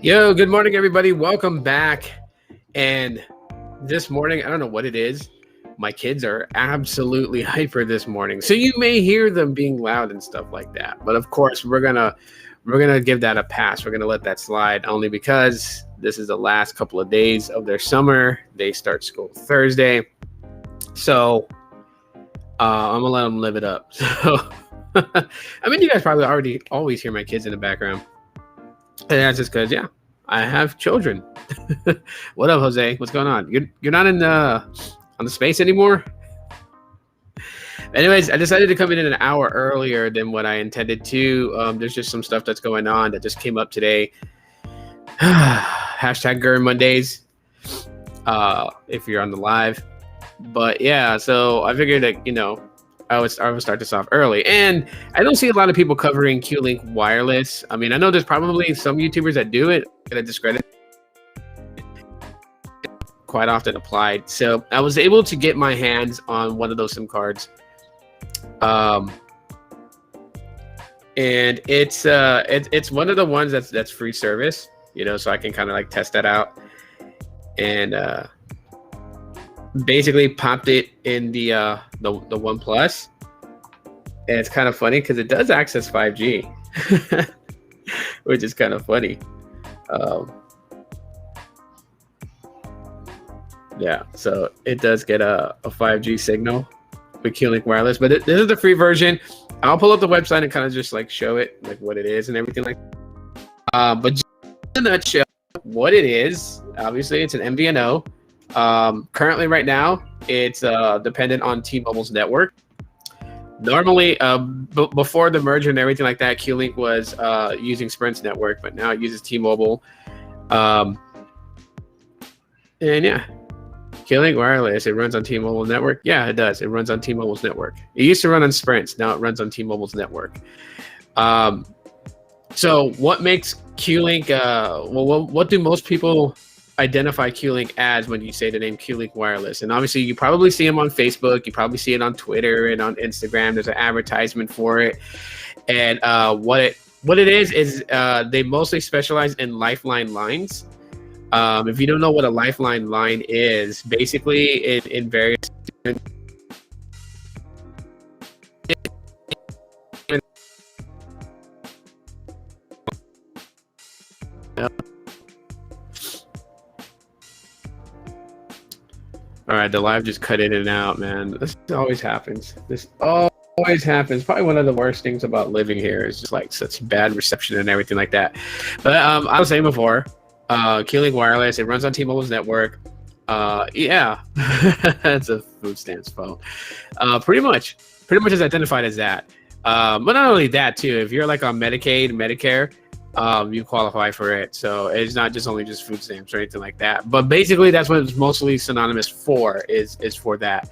Yo, good morning, everybody. Welcome back. And this morning, I don't know what it is. My kids are absolutely hyper this morning. So you may hear them being loud and stuff like that. But of course, we're gonna give that a pass. We're gonna let that slide only because this is the last couple of days of their summer. They start school Thursday. So I'm gonna let them live it up. So I mean, you guys probably already always hear my kids in the background. And that's just because, yeah, I have children. What up, Jose? What's going on? You're not in on the space anymore? Anyways, I decided to come in an hour earlier than what I intended to. There's just some stuff that's going on that just came up today. Hashtag GER Mondays. If you're on the live. But yeah, so I figured that, I would start this off early. And I don't see a lot of people covering QLink wireless. I mean, I know there's probably some YouTubers that do it, that discredit quite often applied. So I was able to get my hands on one of those SIM cards. And it's one of the ones that's free service, so I can kind of like test that out. And basically popped it in the OnePlus, and it's kind of funny because it does access 5G, which is kind of funny. Yeah, so it does get a 5G signal with QLink wireless, but this is the free version. I'll pull up the website and kind of just like show it like what it is and everything like that. But just in a nutshell, what it is, obviously it's an MVNO. Currently right now it's dependent on T-Mobile's network. Normally before the merger and everything like that, QLink was using Sprint's network, but now it uses T-Mobile. And yeah, QLink wireless, it runs on T-Mobile network. Yeah, it does. It runs on T-Mobile's network. It used to run on Sprint's, now it runs on T-Mobile's network. So what makes QLink what do most people identify QLink as when you say the name QLink wireless? And obviously you probably see them on Facebook, you probably see it on Twitter and on Instagram. There's an advertisement for it. And what it is they mostly specialize in Lifeline lines. If you don't know what a Lifeline line is, basically in various All right, the live just cut in and out, man. This always happens. This always happens. Probably one of the worst things about living here is just like such bad reception and everything like that. But I was saying before, QLink wireless, it runs on T-Mobile's network. Yeah, that's a food stamps phone. Pretty much is identified as that. But not only that too, if you're like on Medicaid, Medicare, you qualify for it. So it's not just only just food stamps or anything like that. But basically that's what it's mostly synonymous for, is for that.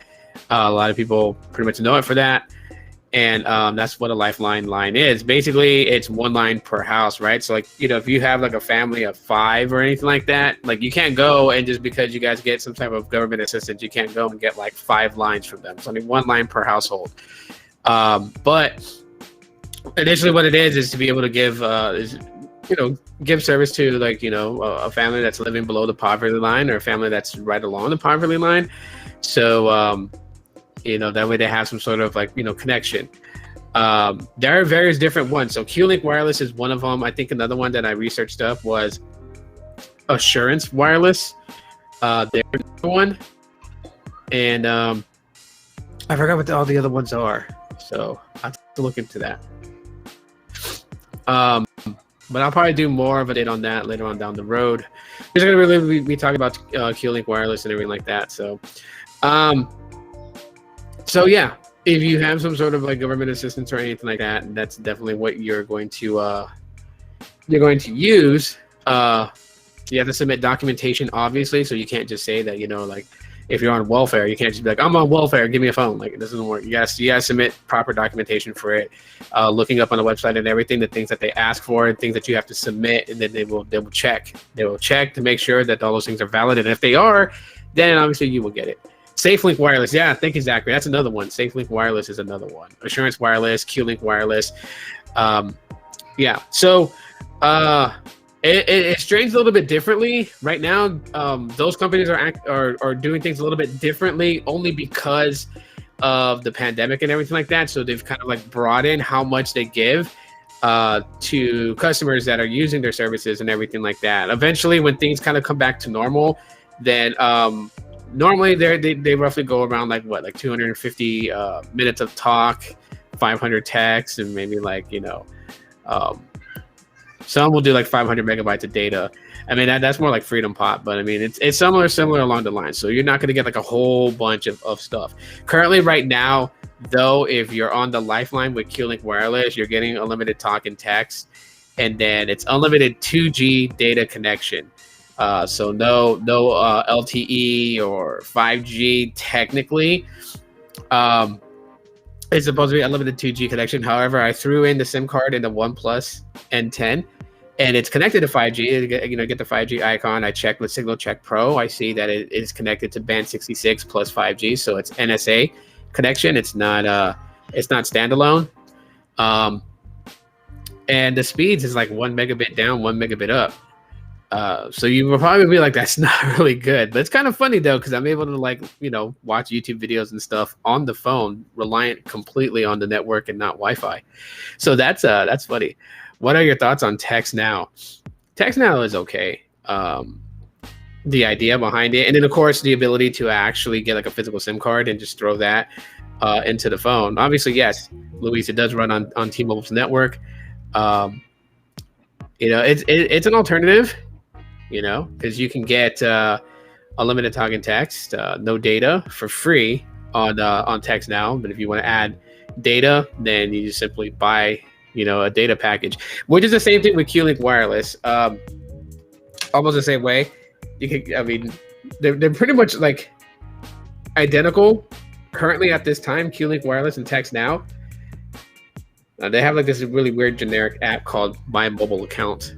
A lot of people pretty much know it for that. And that's what a Lifeline line is. Basically, it's one line per house, right? So like, if you have like a family of 5 or anything like that, like you can't go and just because you guys get some type of government assistance, you can't go and get like 5 lines from them. It's only one line per household. But initially what it is to be able to give give service to like a family that's living below the poverty line or a family that's right along the poverty line. So that way they have some sort of like connection. There are various different ones. So QLink wireless is one of them. I think another one that I researched up was Assurance Wireless. They're one, and I forgot what all the other ones are. So I have to look into that. But I'll probably do more of a date on that later on down the road. We're going to really be talking about QLink wireless and everything like that. So, yeah, if you have some sort of like government assistance or anything like that, that's definitely what you're going to use. You have to submit documentation, obviously, so you can't just say that like if you're on welfare, you can't just be like, I'm on welfare, give me a phone. Like, it doesn't work. You gotta submit proper documentation for it. Looking up on the website and everything, the things that they ask for and things that you have to submit, and then they will check. They will check to make sure that all those things are valid. And if they are, then obviously you will get it. SafeLink Wireless, yeah, thank you, Zachary. That's another one. SafeLink Wireless is another one. Assurance Wireless, QLink Wireless. Yeah. So It strains a little bit differently right now. Those companies are doing things a little bit differently only because of the pandemic and everything like that. So they've kind of like brought in how much they give to customers that are using their services and everything like that. Eventually, when things kind of come back to normal, then normally they roughly go around like what, like 250 minutes of talk, 500 texts, and maybe like um, some will do like 500 megabytes of data. I mean, that's more like Freedom Pop, but I mean, it's similar along the line. So you're not going to get like a whole bunch of stuff. Currently, right now, though, if you're on the Lifeline with QLink Wireless, you're getting unlimited talk and text, and then it's unlimited 2G data connection. So no LTE or 5G technically. It's supposed to be unlimited 2G connection. However, I threw in the SIM card in the OnePlus N10, and it's connected to 5G. Get the 5G icon. I checked with Signal Check Pro. I see that it is connected to band 66 plus 5G, so it's NSA connection. It's not standalone. And the speeds is like 1 megabit down, 1 megabit up. So you will probably be like, that's not really good, but it's kind of funny though, because I'm able to watch YouTube videos and stuff on the phone, reliant completely on the network and not Wi-Fi. So that's funny. What are your thoughts on Text Now? Text Now is okay. The idea behind it, and then of course the ability to actually get like a physical SIM card and just throw that into the phone. Obviously, yes, Luis, it does run on T-Mobile's network. It's an alternative. Because you can get unlimited talk and text, no data for free on Text Now. But if you want to add data, then you just simply buy, a data package, which is the same thing with QLink Wireless. Almost the same way. They're pretty much like identical currently at this time. QLink Wireless and Text Now. They have like this really weird generic app called My Mobile Account.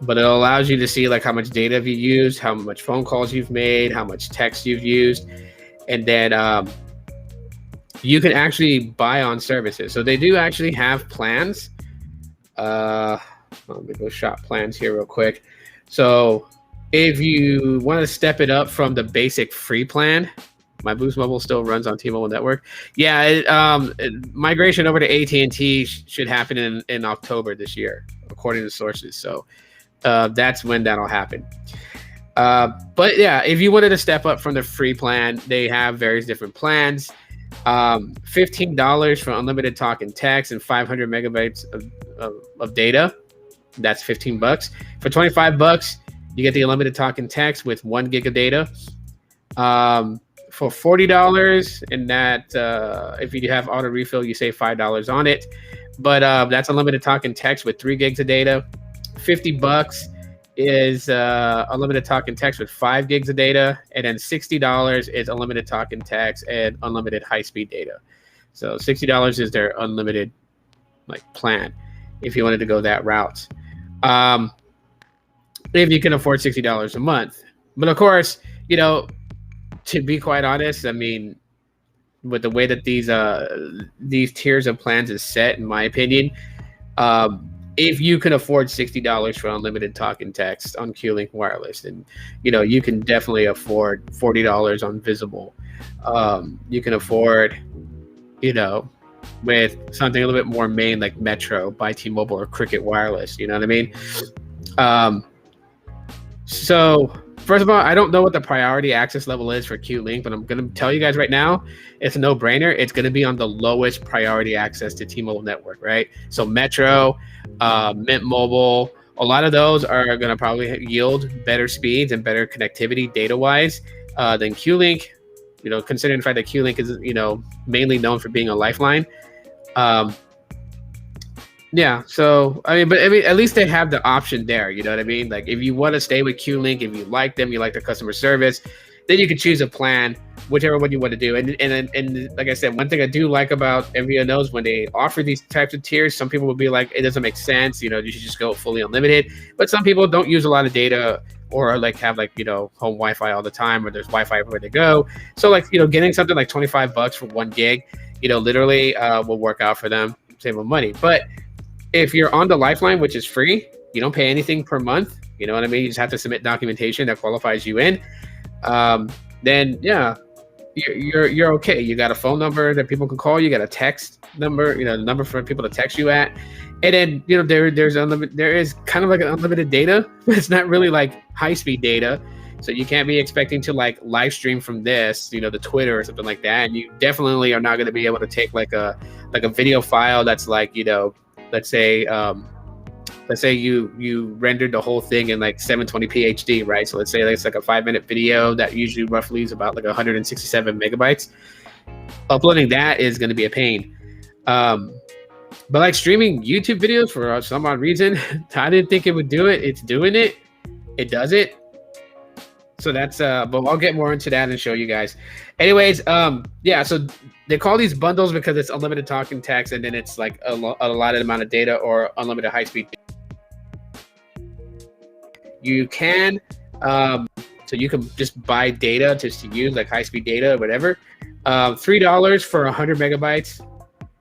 But it allows you to see like how much data have you used, how much phone calls you've made, how much text you've used, and then you can actually buy on services. So they do actually have plans. Let me go shop plans here real quick. So if you want to step it up from the basic free plan, my Boost Mobile still runs on T-Mobile network. Yeah, migration over to AT&T should happen in October this year, according to sources. So that's when that'll happen. But yeah, if you wanted to step up from the free plan, they have various different plans. $15 for unlimited talk and text and 500 megabytes of data. That's $15. For $25, you get the unlimited talk and text with 1 gig of data. For $40, and that if you have auto refill, you save $5 on it. But that's unlimited talk and text with 3 gigs of data. $50 is unlimited talk and text with 5 gigs of data, and then $60 is unlimited talk and text and unlimited high-speed data. So $60 is their unlimited plan if you wanted to go that route. If you can afford $60 a month. But of course, to be quite honest, I mean, with the way that these tiers of plans is set, in my opinion, if you can afford $60 for unlimited talk and text on QLink Wireless, then you can definitely afford $40 on Visible. You can afford, with something a little bit more main like Metro by T-Mobile or Cricket Wireless. You know what I mean? So first of all, I don't know what the priority access level is for QLink, but I'm going to tell you guys right now, it's a no-brainer. It's going to be on the lowest priority access to T-Mobile network, right? So Metro, Mint Mobile, a lot of those are going to probably yield better speeds and better connectivity data-wise than QLink, considering the fact that QLink is, mainly known for being a lifeline. Yeah, so but at least they have the option there. You know what I mean? Like if you want to stay with QLink, if you like them, you like the customer service, then you can choose a plan, whichever one you want to do. And like I said, one thing I do like about MVNOs when they offer these types of tiers, some people will be like, it doesn't make sense. You should just go fully unlimited. But some people don't use a lot of data or have home Wi-Fi all the time, or there's Wi-Fi everywhere they go. So getting something like $25 for 1 gig, literally will work out for them, save them money. But if you're on the Lifeline, which is free, You don't pay anything per month. You know what I mean? You just have to submit documentation that qualifies you in. Then yeah, you're okay. You got a phone number that people can call. You got a text number, the number for people to text you at. And then there is kind of like an unlimited data, but it's not really like high speed data. So you can't be expecting to like live stream from this, the Twitter or something like that. And you definitely are not going to be able to take like a video file that's like, let's say you rendered the whole thing in like 720p HD, right? So let's say it's like a 5-minute video that usually roughly is about like 167 megabytes. Uploading that is going to be a pain. But like streaming YouTube videos for some odd reason, I didn't think it would do it. It's doing it. It does it. So that's but I'll get more into that and show you guys. Anyways, yeah, so they call these bundles because it's unlimited talk and text, and then it's like a allotted amount of data or unlimited high speed. You can so you can just buy data just to use, like high speed data or whatever. $3 for 100 megabytes,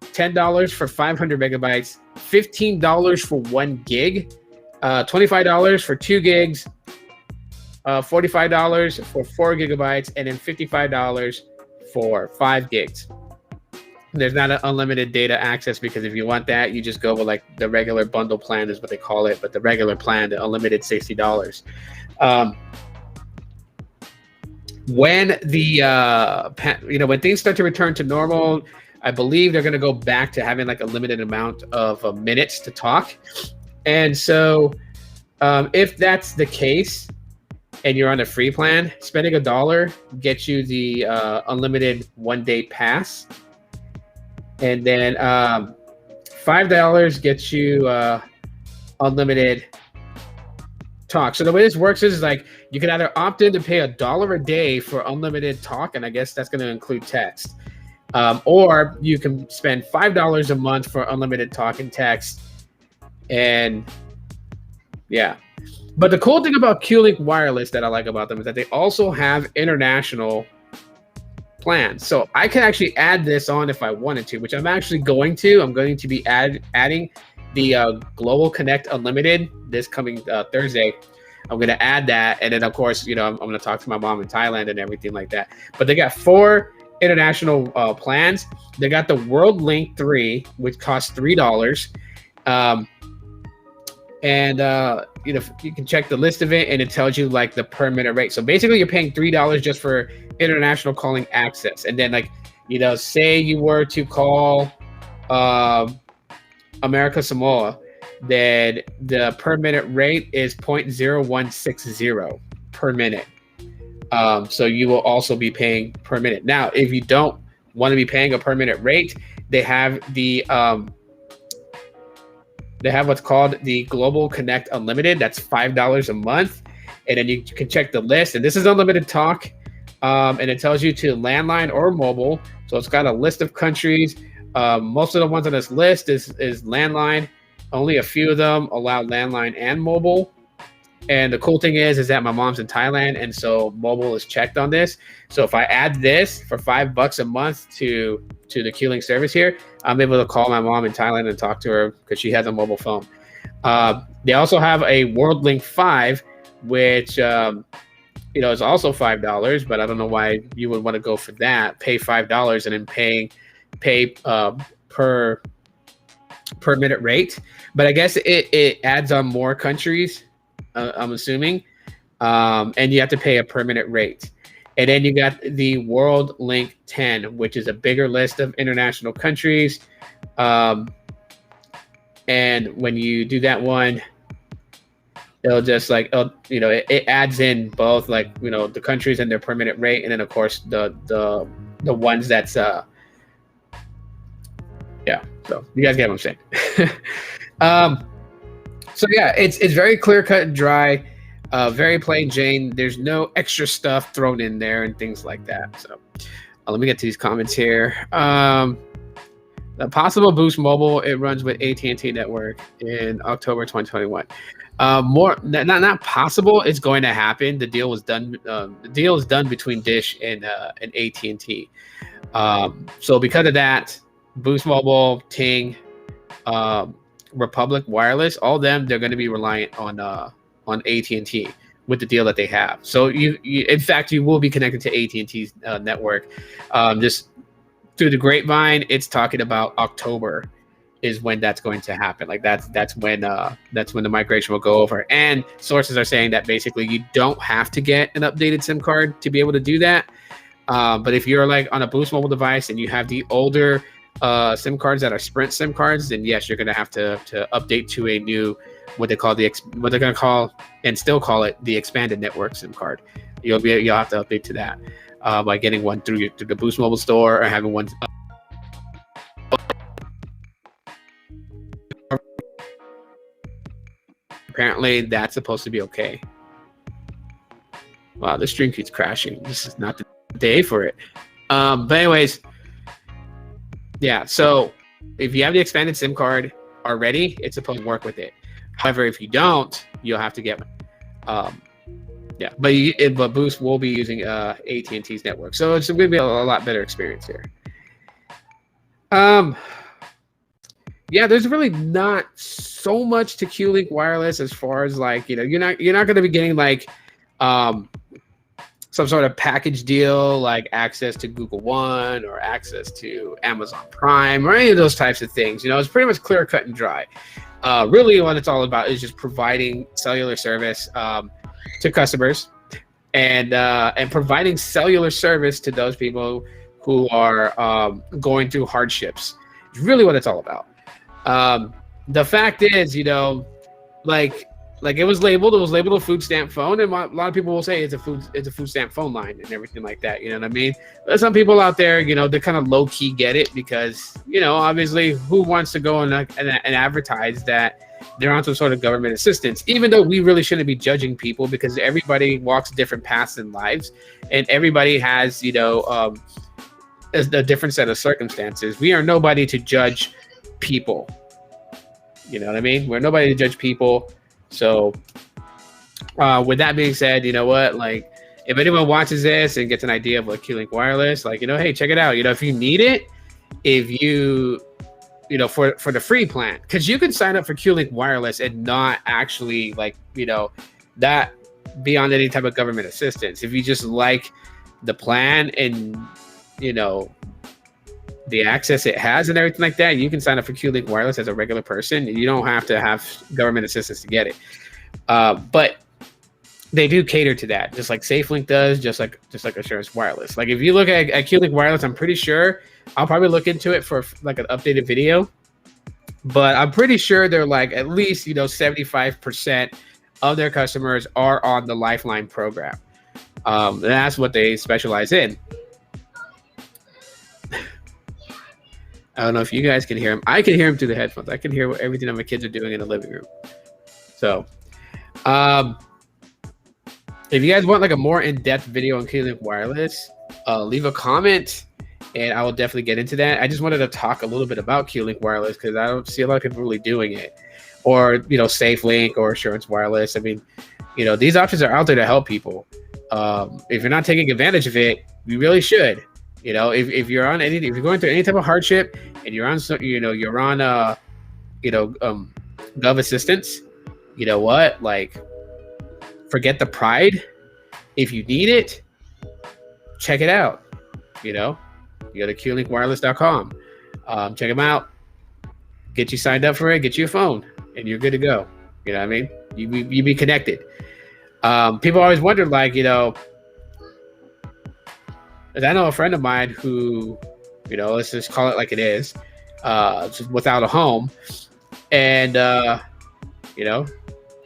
$10 for 500 megabytes, $15 for 1 gig, $25 for 2 gigs, $45 for 4 gigabytes, and then $55 for 5 gigs. There's not an unlimited data access, because if you want that, you just go with like the regular bundle plan is what they call it, but the regular plan, the unlimited $60. When when things start to return to normal, I believe they're going to go back to having like a limited amount of minutes to talk. And so if that's the case, and you're on a free plan, spending $1 gets you the unlimited 1-day pass. And then $5 gets you unlimited talk. So the way this works is like you can either opt in to pay $1 a day for unlimited talk, and I guess that's going to include text. Or you can spend $5 a month for unlimited talk and text. And yeah. But the cool thing about QLink Wireless that I like about them is that they also have international plans. So I can actually add this on if I wanted to, which I'm actually going to. I'm going to be adding the Global Connect Unlimited this coming Thursday. I'm going to add that. And then, of course, I'm going to talk to my mom in Thailand and everything like that. But they got 4 international plans. They got the World Link 3, which costs $3. And you can check the list of it, and it tells you like the per minute rate. So basically, you're paying $3 just for international calling access. And then, like, say you were to call America Samoa, then the per minute rate is 0.0160 per minute. So you will also be paying per minute. Now, if you don't want to be paying a per minute rate, they have what's called the Global Connect Unlimited. That's $5 a month. And then you can check the list. And this is unlimited talk. And it tells you to landline or mobile. So it's got a list of countries. Most of the ones on this list is landline. Only a few of them allow landline and mobile. And the cool thing is that my mom's in Thailand, and so mobile is checked on this. So if I add this for $5 a month to the QLink service here, I'm able to call my mom in Thailand and talk to her because she has a mobile phone. They also have a World Link 5, which is also $5, but I don't know why you would want to go for that. Pay $5 and then pay per minute rate. But I guess it adds on more countries. I'm assuming, and you have to pay a per minute rate. And then you got the World Link 10, which is a bigger list of international countries. And when you do that one, it'll just like, it adds in both like, the countries and their per minute rate. And then of course the ones that's, yeah. So you guys get what I'm saying. So yeah, it's very clear cut and dry, very plain Jane. There's no extra stuff thrown in there and things like that. So let me get to these comments here. The possible Boost Mobile, it runs with AT&T network in October 2021. Not possible. It's going to happen. The deal was done. The deal is done between Dish and AT&T. So because of that, Boost Mobile, Ting, Republic Wireless, all of them, they're going to be reliant on AT&T with the deal that they have. So you in fact, you will be connected to AT&T's network. Just through the grapevine, it's talking about October is when that's going to happen. Like that's when the migration will go over. And sources are saying that basically you don't have to get an updated SIM card to be able to do that. But if you're like on a Boost mobile device and you have the older SIM cards that are Sprint SIM cards, then yes, you're going to have to update to a new what they're going to call and still call it the expanded network SIM card. You'll have to update to that by getting one through the Boost mobile store or having one. Apparently, that's supposed to be okay. Wow, this stream keeps crashing. This is not the day for it. But anyways, yeah. So if you have the expanded SIM card already, it's supposed to work with it. However, if you don't, you'll have to get one. Yeah, but Boost will be using AT&T's network, so it's going to be a lot better experience here. Yeah, there's really not so much to QLink Wireless as far as like, you're not going to be getting like some sort of package deal like access to Google One or access to Amazon Prime or any of those types of things. It's pretty much clear, cut, and dry. Really, what it's all about is just providing cellular service to customers and providing cellular service to those people who are going through hardships. It's really what it's all about. The fact is, like it was labeled a food stamp phone, and a lot of people will say it's a food stamp phone line and everything like that. You know what I mean? There's some people out there, they kind of low key get it because, obviously, who wants to go and advertise that they're on some sort of government assistance, even though we really shouldn't be judging people because everybody walks different paths in lives and everybody has, a different set of circumstances. We are nobody to judge people. You know what I mean? We're nobody to judge people. So with that being said, you know what? Like, if anyone watches this and gets an idea of what QLink Wireless, like, hey, check it out. If you need it, if you for the free plan, because you can sign up for QLink Wireless and not actually that be on any type of government assistance. If you just like the plan and the access it has and everything like that, you can sign up for QLink Wireless as a regular person. You don't have to have government assistance to get it. But they do cater to that, just like SafeLink does, just like Assurance Wireless. Like if you look at QLink Wireless, I'm pretty sure I'll probably look into it for like an updated video. But I'm pretty sure they're like at least 75% of their customers are on the Lifeline program. That's what they specialize in. I don't know if you guys can hear him. I can hear him through the headphones. I can hear everything that my kids are doing in the living room. So, if you guys want like a more in-depth video on QLink Wireless, leave a comment, and I will definitely get into that. I just wanted to talk a little bit about QLink Wireless because I don't see a lot of people really doing it, or SafeLink or Assurance Wireless. I mean, these options are out there to help people. If you're not taking advantage of it, you really should. If you're on if you're going through any type of hardship and you're on gov assistance, you know what? Like, forget the pride. If you need it, check it out. You go to QLinkWireless.com. Check them out. Get you signed up for it. Get you a phone, and you're good to go. You know what I mean? You be connected. People always wondered, like, I know a friend of mine who, let's just call it like it is, without a home. And,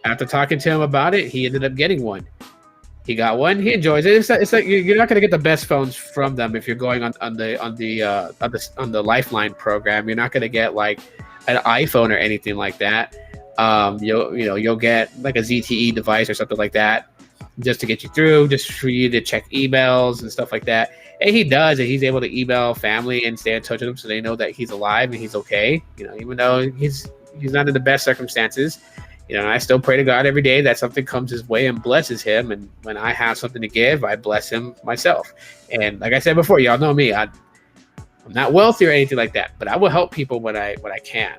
after talking to him about it, he ended up getting one. He got one. He enjoys it. It's like you're not going to get the best phones from them if you're going on the Lifeline program. You're not going to get like an iPhone or anything like that. You'll get like a ZTE device or something like that, just to get you through, just for you to check emails and stuff like that. And he does, and he's able to email family and stay in touch with them so they know that he's alive and he's okay. Even though he's not in the best circumstances. I still pray to God every day that something comes his way and blesses him. And when I have something to give, I bless him myself. And like I said before, y'all know me. I'm not wealthy or anything like that, but I will help people when I can.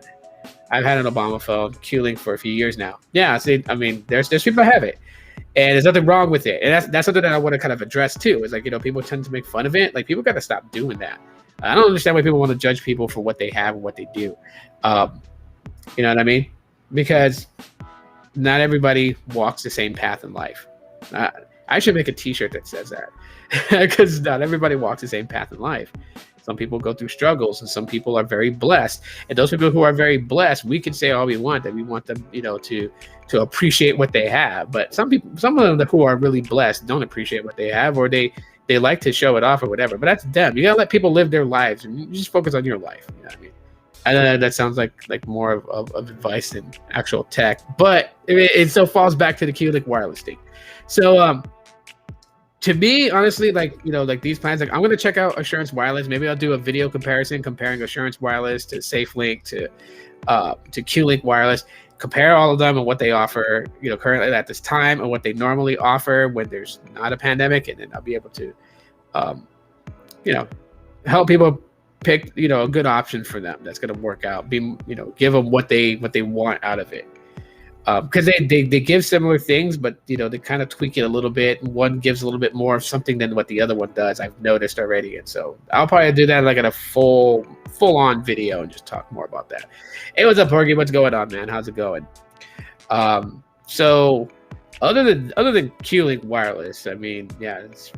I've had an Obama phone, QLink, for a few years now. Yeah, see, I mean, there's people that have it, and there's nothing wrong with it, and that's something that I want to kind of address too. Is like, people tend to make fun of it. Like, people got to stop doing that. I don't understand why people want to judge people for what they have and what they do. You know what I mean? Because not everybody walks the same path in life. I should make a T-shirt that says that, because not everybody walks the same path in life. Some people go through struggles, and some people are very blessed. And those people who are very blessed, we can say all we want, that we want them, to appreciate what they have. But some of them who are really blessed don't appreciate what they have, or they like to show it off or whatever. But that's them. You gotta let people live their lives, and you just focus on your life. You know what I mean? I know that sounds like more of advice than actual tech, but it still falls back to the QLink wireless thing. So to me, honestly, like these plans, like I'm gonna check out Assurance Wireless. Maybe I'll do a video comparison comparing Assurance Wireless to SafeLink to QLink Wireless. Compare all of them and what they offer, currently at this time, and what they normally offer when there's not a pandemic, and then I'll be able to, help people pick, a good option for them that's going to work out. Give them what they want out of it. Because they give similar things, but they kind of tweak it a little bit. One gives a little bit more of something than what the other one does. I've noticed already, and so I'll probably do that like in a full on video and just talk more about that. Hey, what's up, Porgy? What's going on, man? How's it going? So other than QLink Wireless, I mean, yeah, it's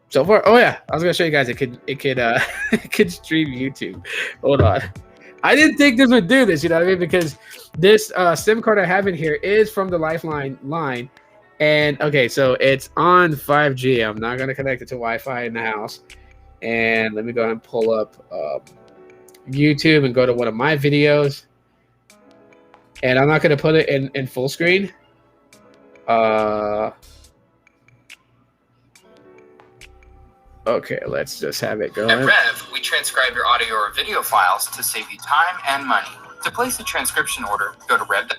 so far. Oh yeah, I was gonna show you guys. It could it could stream YouTube. Hold on. I didn't think this would do this, you know what I mean? Because this SIM card I have in here is from the Lifeline line. And okay, so it's on 5G. I'm not going to connect it to Wi-Fi in the house. And let me go ahead and pull up YouTube and go to one of my videos. And I'm not going to put it in full screen. Okay, let's just have it go. At Rev, we transcribe your audio or video files to save you time and money. To place a transcription order, go to Rev.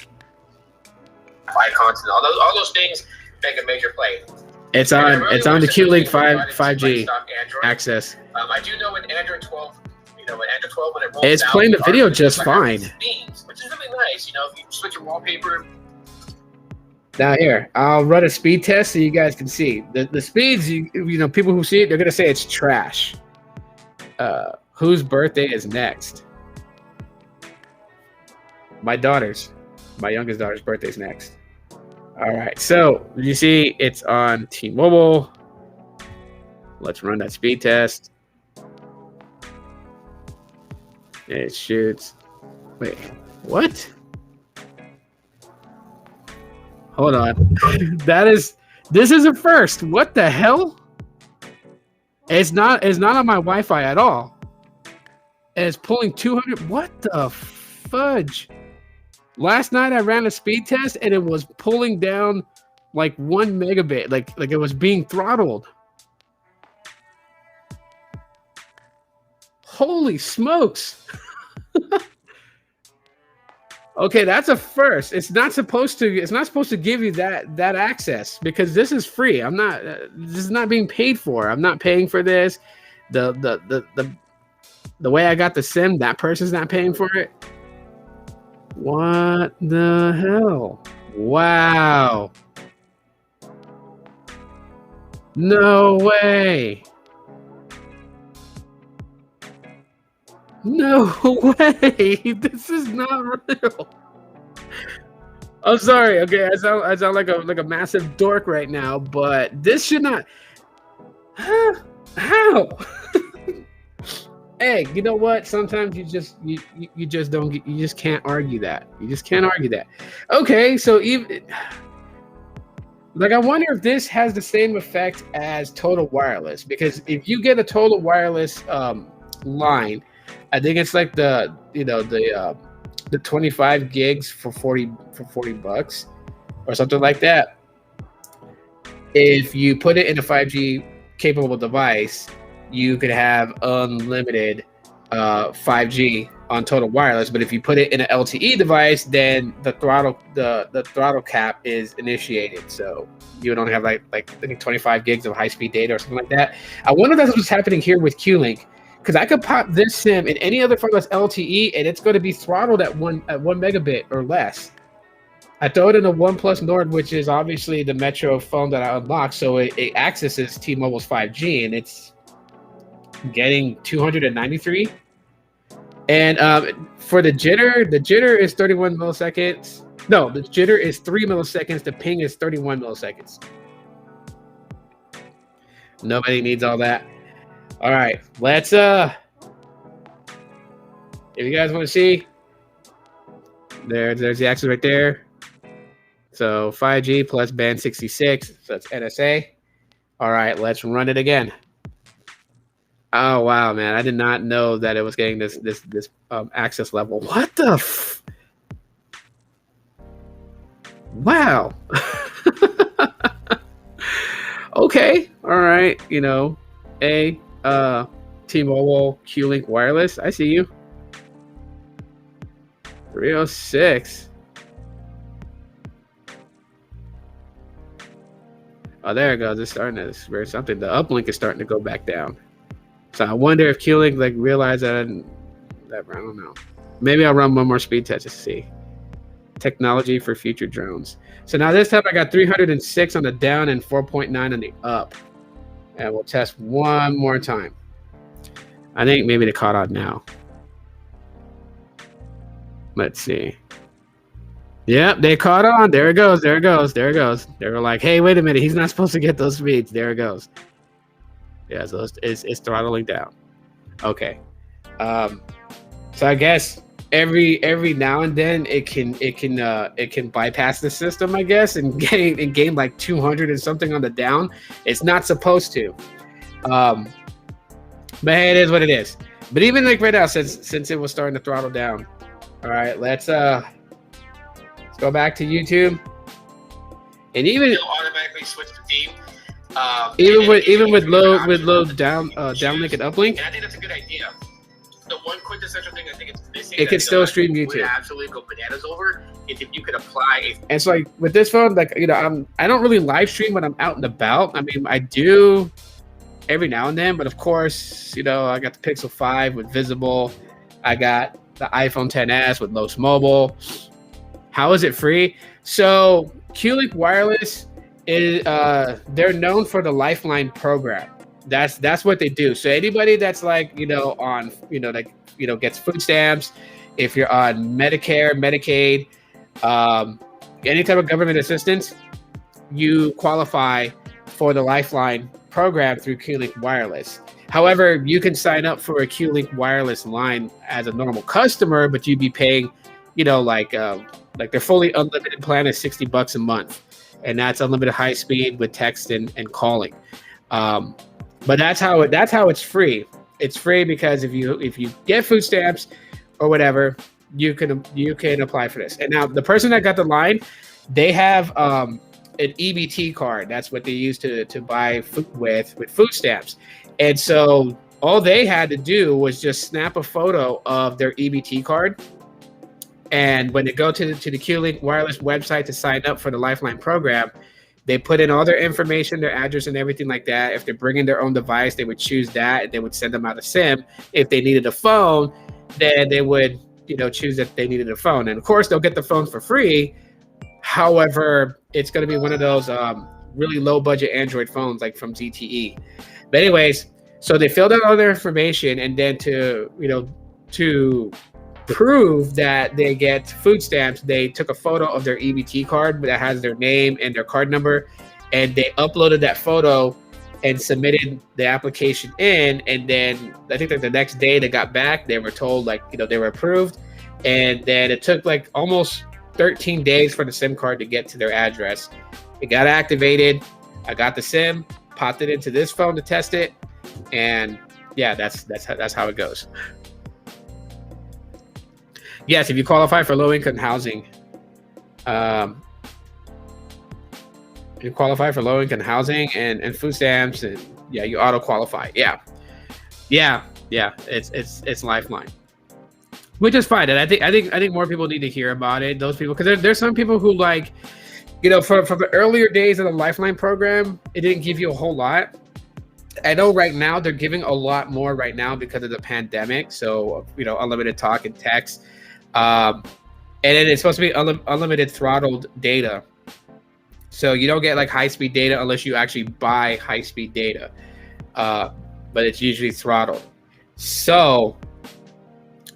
Icons and all those things make a major play. It's on the QLink 5G access. I do know in Android 12, when Android 12 when it rolls it's out, playing the video just fine. Themes, which is really nice. If you switch your wallpaper. Now here, I'll run a speed test so you guys can see the speeds. People who see it, they're gonna say it's trash. Whose birthday is next? My youngest daughter's birthday is next. All right, so you see it's on T-Mobile. Let's run that speed test. It shoots. Wait, what? Hold on. This is a first. What the hell? It's not on my Wi-Fi at all. And it's pulling 200. What the fudge? Last night I ran a speed test and it was pulling down like 1 megabit, like it was being throttled. Holy smokes. Okay, that's a first. It's not supposed to give you that access, because this is free. This is not being paid for. I'm not paying for this. The way I got the SIM, that person's not paying for it. What the hell? Wow. No way. No way! This is not real. I'm sorry. Okay, I sound like a massive dork right now, but this should not. How? Hey, you know what? Sometimes you just can't argue that. You just can't argue that. Okay, so even I wonder if this has the same effect as Total Wireless, because if you get a Total Wireless line, I think it's like the 25 gigs for $40 or something like that. If you put it in a 5G capable device, you could have unlimited 5G on Total Wireless. But if you put it in an LTE device, then the throttle cap is initiated, so you would only have like I think 25 gigs of high speed data or something like that. I wonder if that's what's happening here with QLink. because I could pop this SIM in any other phone that's LTE, and it's going to be throttled at one megabit or less. I throw it in a OnePlus Nord, which is obviously the Metro phone that I unlocked, so it accesses T-Mobile's 5G, and it's getting 293. And for the jitter is 31 milliseconds. No, the jitter is 3 milliseconds. The ping is 31 milliseconds. Nobody needs all that. All right, let's if you guys want to see, there's the access right there. So 5G plus band 66, so that's NSA. All right, let's run it again. Oh wow, man! I did not know that it was getting this access level. What the? Wow. Okay, all right. You know, T-Mobile QLink wireless. I see you. 306. Oh, there it goes. It's starting to spread something. The uplink is starting to go back down. So I wonder if QLink like realized that. I don't know. Maybe I'll run one more speed test to see. Technology for future drones. So now this time I got 306 on the down and 4.9 on the up. And we'll test one more time. I think maybe they caught on now. Let's see. Yep, they caught on. There it goes. There it goes. There it goes. They were like, hey, wait a minute. He's not supposed to get those speeds. There it goes. Yeah, so it's throttling down. Okay. So I guess every now and then it can bypass the system, I guess, and gain like 200 and something on the down. It's not supposed to. But hey, it is what it is. But even like right now, since it was starting to throttle down. All right, let's go back to YouTube. And even It'll automatically switch to theme. Even with low downlink and uplink. And I think that's a good idea. The one quintessential thing I think it's missing. It can still stream YouTube. Would absolutely go bananas over is if you could apply And so like with this phone, like I don't really live stream when I'm out and about. I mean, I do every now and then, but of course, I got the Pixel 5 with visible. I got the iPhone XS with Los Mobile. How is it free? So QLink Wireless is they're known for the Lifeline program. That's what they do. So anybody that's like on gets food stamps, if you're on Medicare, Medicaid, any type of government assistance, you qualify for the Lifeline program through QLink Wireless. However, you can sign up for a QLink Wireless line as a normal customer, but you'd be paying, like their fully unlimited plan is $60 a month, and that's unlimited high speed with text and calling. But that's how it's free. It's free because if you get food stamps or whatever, you can apply for this. And now the person that got the line, they have an EBT card. That's what they use to buy food with food stamps. And so all they had to do was just snap a photo of their EBT card. And when they go to the QLink Wireless website to sign up for the Lifeline program, they put in all their information, their address and everything like that. If they're bringing their own device, they would choose that, and they would send them out a SIM. If they needed a phone, then they would, choose that they needed a phone. And of course, they'll get the phone for free. However, it's going to be one of those really low budget Android phones like from ZTE. But anyways, so they filled out all their information, and then to prove that they get food stamps, they took a photo of their EBT card that has their name and their card number, and they uploaded that photo and submitted the application in. And then I think like the next day they got back, they were told they were approved, and then it took like almost 13 days for the SIM card to get to their address. It got activated. I got the SIM, popped it into this phone to test it, and yeah, that's how it goes. Yes, if you qualify for low-income housing, you qualify for low-income housing and food stamps, and yeah, you auto-qualify. Yeah. It's Lifeline, which is fine. And I think more people need to hear about it. Those people, because there's some people who from the earlier days of the Lifeline program, it didn't give you a whole lot. I know right now they're giving a lot more right now because of the pandemic. So, unlimited talk and text. And then it's supposed to be unlimited throttled data. So you don't get like high speed data unless you actually buy high speed data. But it's usually throttled. So,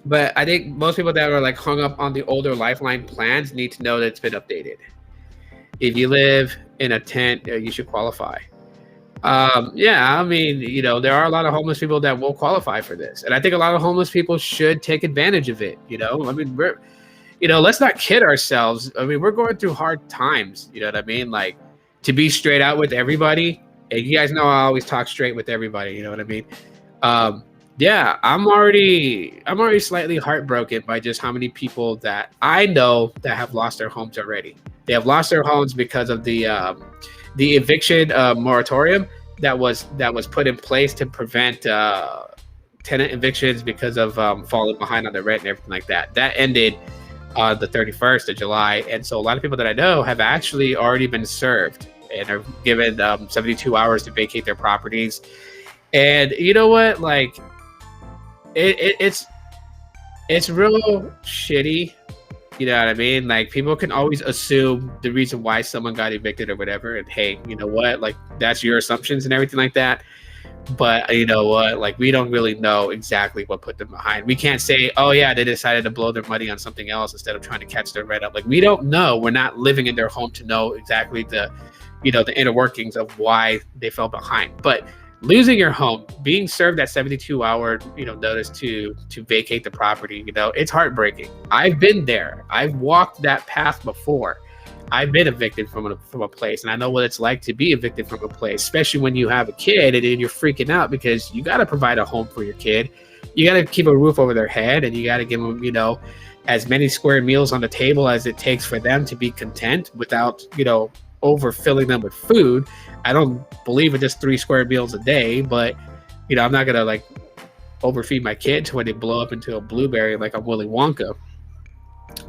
but I think most people that are like hung up on the older Lifeline plans need to know that it's been updated. If you live in a tent, you should qualify. Yeah, I mean, there are a lot of homeless people that will qualify for this. And I think a lot of homeless people should take advantage of it. I mean, let's not kid ourselves. I mean, we're going through hard times. You know what I mean? Like, to be straight out with everybody. And you guys know I always talk straight with everybody. You know what I mean? Yeah, I'm already slightly heartbroken by just how many people that I know that have lost their homes already. They have lost their homes because of the eviction moratorium that was put in place to prevent tenant evictions because of falling behind on the rent and everything like that. That ended the 31st of July, and so a lot of people that I know have actually already been served and are given 72 hours to vacate their properties. And you know what? Like, it's real shitty. You know what I mean? Like, people can always assume the reason why someone got evicted or whatever. And hey, you know what? Like, that's your assumptions and everything like that. But you know what? Like, we don't really know exactly what put them behind. We can't say, oh yeah, they decided to blow their money on something else instead of trying to catch their rent up. Like, we don't know. We're not living in their home to know exactly the inner workings of why they fell behind. But losing your home, being served that 72-hour notice to vacate the property, it's heartbreaking. I've been there. I've walked that path before. I've been evicted from a place, and I know what it's like to be evicted from a place, especially when you have a kid and then you're freaking out because you got to provide a home for your kid. You got to keep a roof over their head, and you got to give them, as many square meals on the table as it takes for them to be content without, overfilling them with food. I don't believe in just 3 square meals a day, but I'm not gonna like overfeed my kid to when they blow up into a blueberry like I'm Willy Wonka.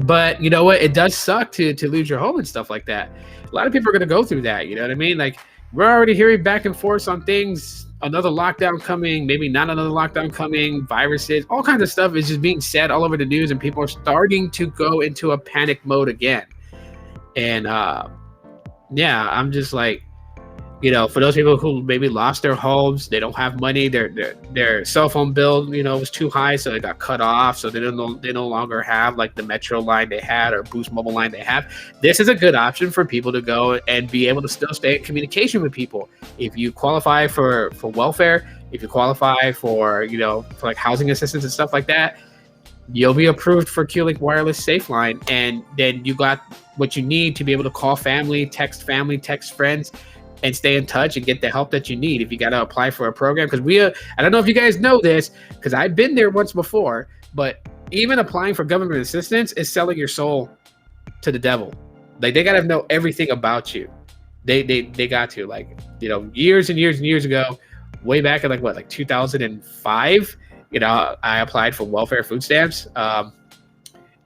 But you know what? It does suck to lose your home and stuff like that. A lot of people are gonna go through that. You know what I mean? Like, we're already hearing back and forth on things. Another lockdown coming, maybe not another lockdown coming, viruses, all kinds of stuff is just being said all over the news, and people are starting to go into a panic mode again. And yeah, I'm just like, for those people who maybe lost their homes, they don't have money, their cell phone bill, was too high, so it got cut off, so they no longer have like the Metro line they had or Boost Mobile line they have. This is a good option for people to go and be able to still stay in communication with people. If you qualify for welfare, if you qualify for for like housing assistance and stuff like that, you'll be approved for QLink wireless SafeLine, and then you got what you need to be able to call family, text friends, and stay in touch and get the help that you need. If you got to apply for a program, because I don't know if you guys know this, because I've been there once before, but even applying for government assistance is selling your soul to the devil. Like, they got to know everything about you. They got to, like, years and years and years ago, way back in like 2005, I applied for welfare food stamps.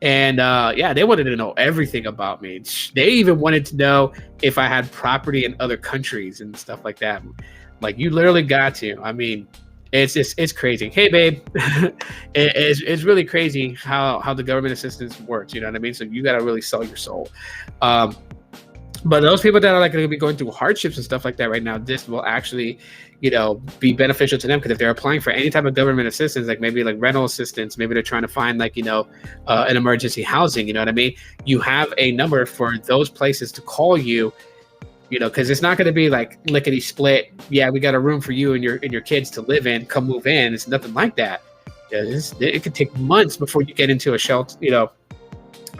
Yeah, they wanted to know everything about me. They even wanted to know if I had property in other countries and stuff like that. Like, you literally got to. I mean, it's crazy. Hey, babe, it's really crazy how the government assistance works. You know what I mean? So you got to really sell your soul. But those people that are like going to be going through hardships and stuff like that right now, this will actually, be beneficial to them, because if they're applying for any type of government assistance, like maybe like rental assistance, maybe they're trying to find like, an emergency housing, you know what I mean? You have a number for those places to call you, because it's not going to be like lickety split. Yeah, we got a room for you and your kids to live in. Come move in. It's nothing like that. It could take months before you get into a shelter,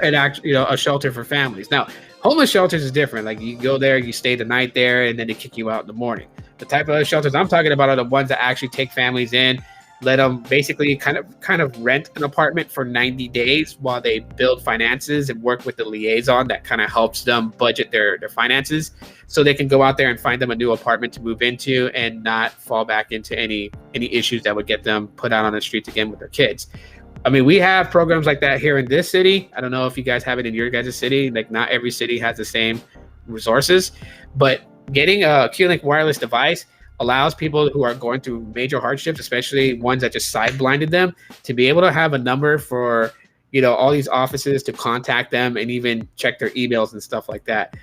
a shelter for families. Now, homeless shelters is different. Like, you go there, you stay the night there, and then they kick you out in the morning. The type of shelters I'm talking about are the ones that actually take families in, let them basically kind of rent an apartment for 90 days while they build finances and work with the liaison that kind of helps them budget their finances, so they can go out there and find them a new apartment to move into and not fall back into any issues that would get them put out on the streets again with their kids. I mean, we have programs like that here in this city. I don't know if you guys have it in your guys' city. Like, not every city has the same resources, but getting a QLink wireless device allows people who are going through major hardships, especially ones that just side blinded them, to be able to have a number for, all these offices to contact them and even check their emails and stuff like that.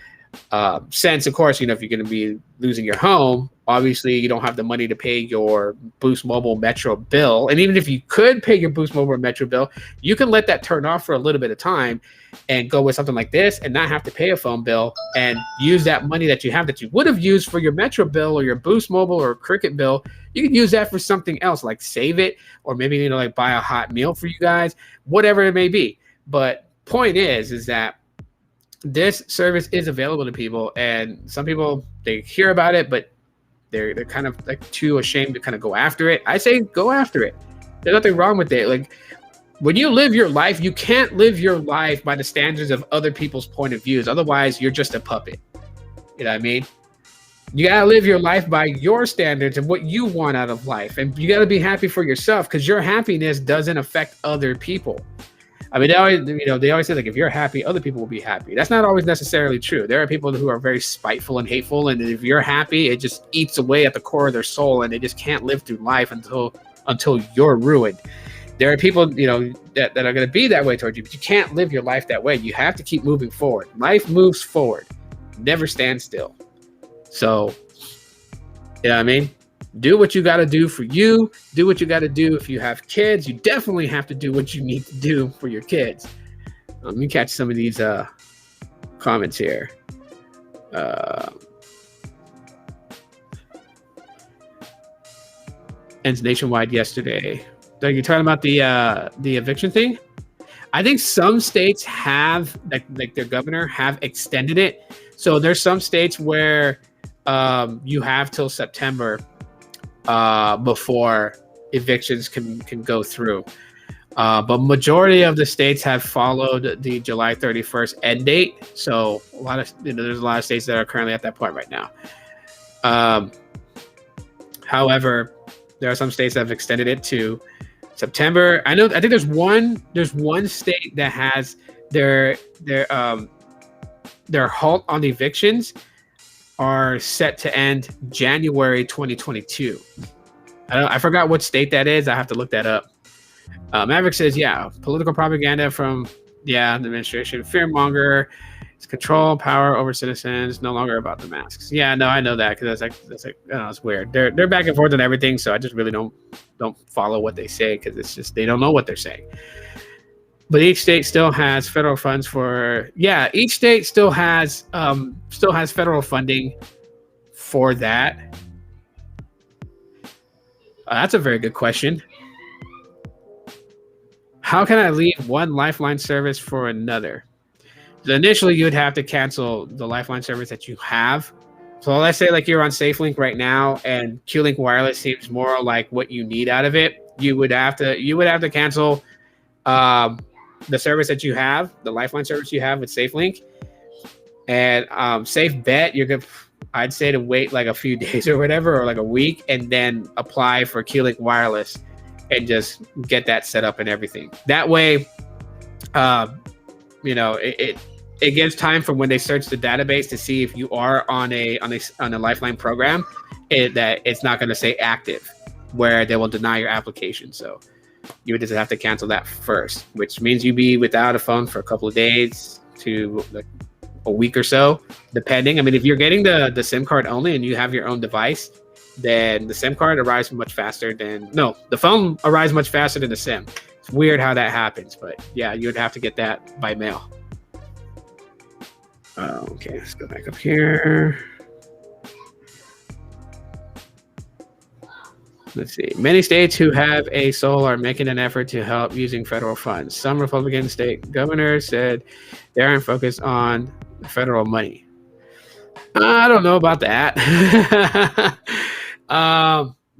Since, of course, if you're going to be losing your home, obviously you don't have the money to pay your Boost Mobile Metro bill. And even if you could pay your Boost Mobile Metro bill, you can let that turn off for a little bit of time and go with something like this and not have to pay a phone bill and use that money that you have that you would have used for your Metro bill or your Boost Mobile or Cricket bill. You can use that for something else, like save it, or maybe, like buy a hot meal for you guys, whatever it may be. But point is that this service is available to people, and some people, they hear about it, but they're kind of like too ashamed to kind of go after it. I say go after it. There's nothing wrong with it. Like, when you live your life, you can't live your life by the standards of other people's point of views. Otherwise, you're just a puppet. You know what I mean? You gotta live your life by your standards and what you want out of life, and you gotta be happy for yourself, because your happiness doesn't affect other people. I mean, they always say, like, if you're happy, other people will be happy. That's not always necessarily true. There are people who are very spiteful and hateful, and if you're happy, it just eats away at the core of their soul, and they just can't live through life until you're ruined. There are people, that are going to be that way towards you, but you can't live your life that way. You have to keep moving forward. Life moves forward, never stand still. So, you know what I mean? Do what you got to do for you. Do what you got to do. If you have kids, you definitely have to do what you need to do for your kids. Let me catch some of these comments here. Ends nationwide yesterday. You're talking about the eviction thing? I think some states have, like their governor have extended it. So there's some states where you have till September before evictions can go through. But majority of the states have followed the July 31st end date. So there's a lot of states that are currently at that point right now. However, there are some states that have extended it to September. I think there's one state that has their halt on the evictions are set to end January 2022. I forgot what state that is. I have to look that up. Maverick says, political propaganda from the administration, fearmonger, it's control, power over citizens, no longer about the masks. Yeah, no, I know that, because that's like it's weird. They're back and forth on everything, so I just really don't follow what they say, because it's just they don't know what they're saying. But each state still has federal funds for each state still has federal funding for that. That's a very good question. How can I leave one Lifeline service for another? So initially, you would have to cancel the Lifeline service that you have. So let's say like you're on SafeLink right now, and QLink Wireless seems more like what you need out of it. You would have to cancel the service that you have, the Lifeline service you have with SafeLink, and safe bet I'd say to wait like a few days or whatever, or like a week, and then apply for QLink Wireless and just get that set up and everything. That way, it gives time from when they search the database to see if you are on a Lifeline program, that it's not going to say active, where they will deny your application. So you would just have to cancel that first, which means you'd be without a phone for a couple of days to like a week or so, depending. I mean, if you're getting the SIM card only and you have your own device, then the SIM card arrives much faster the phone arrives much faster than the SIM. It's weird how that happens, but yeah, you would have to get that by mail. Okay, let's go back up here. Let's see. Many states who have a SOL are making an effort to help using federal funds. Some Republican state governors said they aren't focused on federal money. I don't know about that.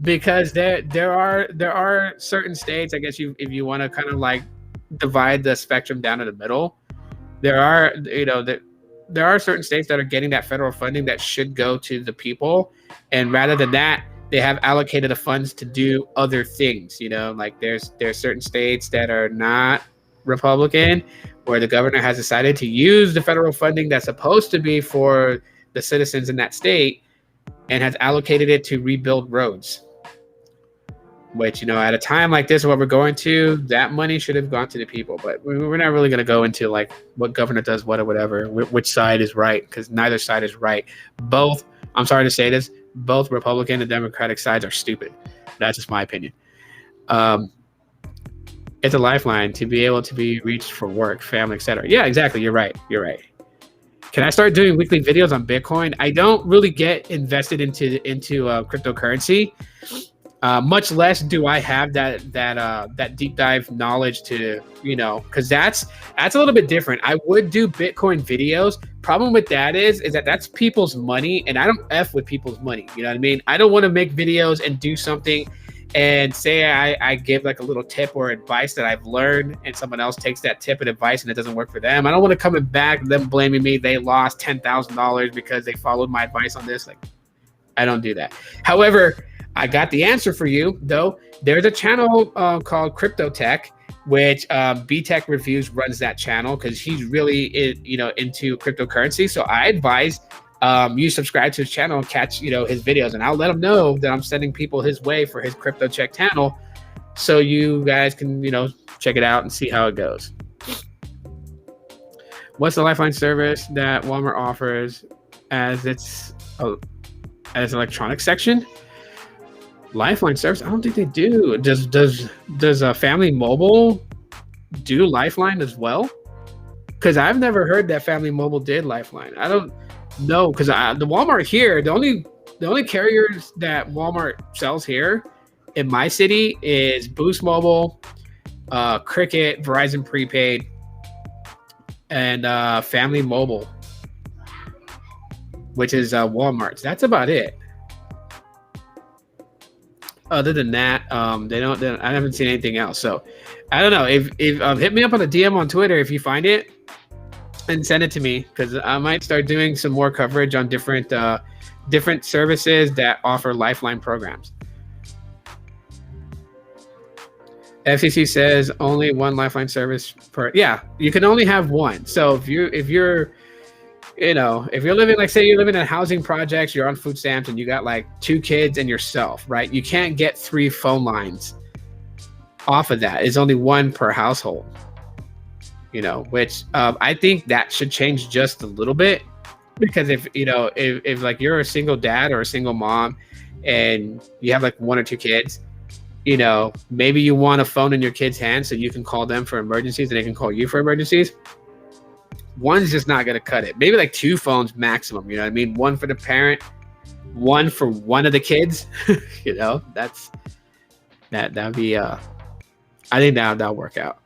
Because there are certain states, I guess if you want to kind of like divide the spectrum down in the middle, there are certain states that are getting that federal funding that should go to the people, and rather than that, they have allocated the funds to do other things. Like there's certain states that are not Republican, where the governor has decided to use the federal funding that's supposed to be for the citizens in that state and has allocated it to rebuild roads. Which, at a time like this, what we're going to, that money should have gone to the people. But we're not really going to go into like what governor does what or whatever, which side is right, because neither side is right. Both, I'm sorry to say this, both Republican and Democratic sides are stupid. That's just my opinion. It's a lifeline to be able to be reached for work, family, etc. Yeah, exactly. You're right. Can I start doing weekly videos on Bitcoin? I don't really get invested into cryptocurrency. Much less do I have that deep dive knowledge to, because that's a little bit different. I would do Bitcoin videos. Problem with that is that that's people's money, and I don't F with people's money. You know what I mean? I don't want to make videos and do something and say I give like a little tip or advice that I've learned, and someone else takes that tip and advice and it doesn't work for them. I don't want to come back them blaming me they lost $10,000 because they followed my advice on this. Like, I don't do that. However, I got the answer for you, though. There's a channel called Crypto Tech, which B-Tech Reviews runs that channel because he's really into cryptocurrency. So I advise you subscribe to his channel and catch his videos, and I'll let him know that I'm sending people his way for his Crypto Tech channel, so you guys can check it out and see how it goes. What's the Lifeline service that Walmart offers as its electronics section? Lifeline service? I don't think they do. Does Family Mobile do Lifeline as well? Because I've never heard that Family Mobile did Lifeline. I don't know, because the Walmart here, the only carriers that Walmart sells here in my city is Boost Mobile, Cricket, Verizon Prepaid, and Family Mobile, which is Walmart's. That's about it. Other than that, I haven't seen anything else. So I don't know. If hit me up on a DM on Twitter if you find it, and send it to me, because I might start doing some more coverage on different services that offer Lifeline programs. FCC says only one Lifeline service per. Yeah, you can only have one. So if you're living, like, say you're living in housing projects, you're on food stamps, and you got like 2 kids and yourself, right? You can't get 3 phone lines off of that. It's only 1 per household, which I think that should change just a little bit, because if like you're a single dad or a single mom and you have like 1 or 2 kids, maybe you want a phone in your kid's hand so you can call them for emergencies and they can call you for emergencies. One's just not going to cut it. Maybe like 2 phones maximum, you know what I mean? 1 for the parent, 1 for one of the kids. That'd be I think that'll work out.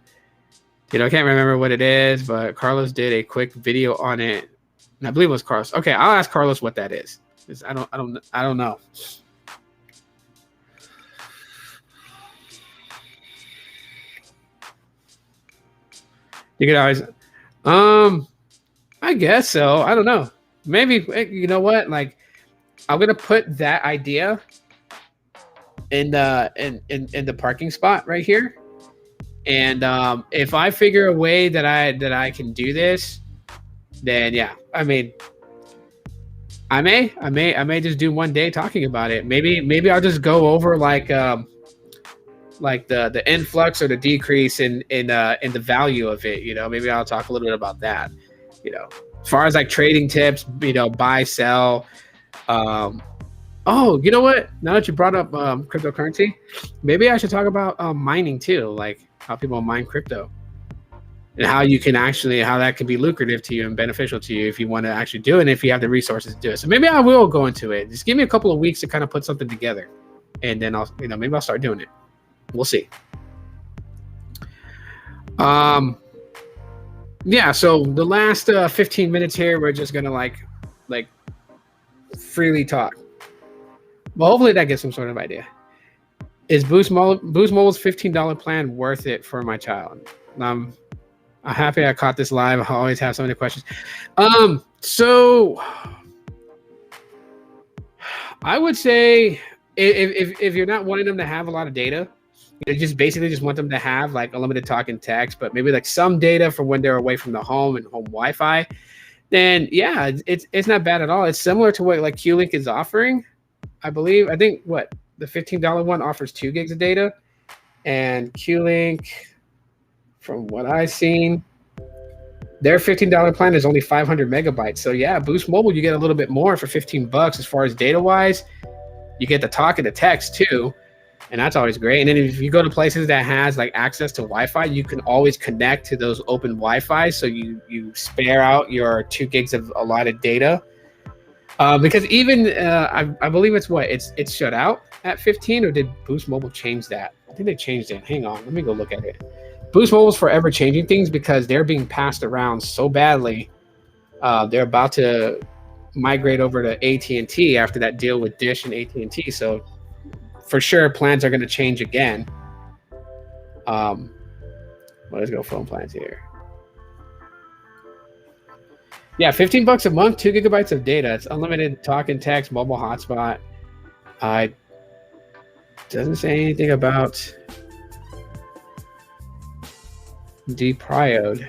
I can't remember what it is, but Carlos did a quick video on it, and I believe it was Carlos. Okay, I'll ask Carlos what that is. I don't know. You could always I guess so. I don't know. Maybe, you know what? Like, I'm gonna put that idea in the parking spot right here, and if I figure a way that I can do this, then yeah. I mean, I may just do one day talking about it. Maybe I'll just go over like the influx or the decrease in the value of it. Maybe I'll talk a little bit about that. As far as like trading tips, buy, sell. Oh, you know what? Now that you brought up cryptocurrency, maybe I should talk about mining too, like how people mine crypto, and how that can be lucrative to you and beneficial to you if you want to actually do it, and if you have the resources to do it. So maybe I will go into it. Just give me a couple of weeks to kind of put something together, and then maybe I'll start doing it. We'll see. Yeah, so the last 15 minutes here, we're just gonna like freely talk. Well, hopefully that gives some sort of idea. Is Boost Mobile's $15 plan worth it for my child? I'm happy I caught this live. I always have so many questions. So I would say if you're not wanting them to have a lot of data, you just basically just want them to have like unlimited talk and text, but maybe like some data for when they're away from the home and home Wi-Fi, then yeah, it's not bad at all. It's similar to what like QLink is offering. I think what the $15 one offers 2 gigs of data, and QLink, from what I've seen, their $15 plan is only 500 megabytes. So yeah, Boost Mobile, you get a little bit more for $15 as far as data wise. You get the talk and the text too, and that's always great. And then if you go to places that has like access to Wi-Fi, you can always connect to those open Wi-Fi, so you spare out your 2 gigs of allotted data. Because even I believe it's shut out at 15, or did Boost Mobile change that? I think they changed it. Hang on, let me go look at it. Boost Mobile's forever changing things because they're being passed around so badly. They're about to migrate over to AT&T after that deal with Dish and AT&T. So for sure, plans are going to change again. Let's go phone plans here. Yeah, $15 a month, 2 gigabytes of data. It's unlimited talk and text, mobile hotspot. Doesn't say anything about deprioed.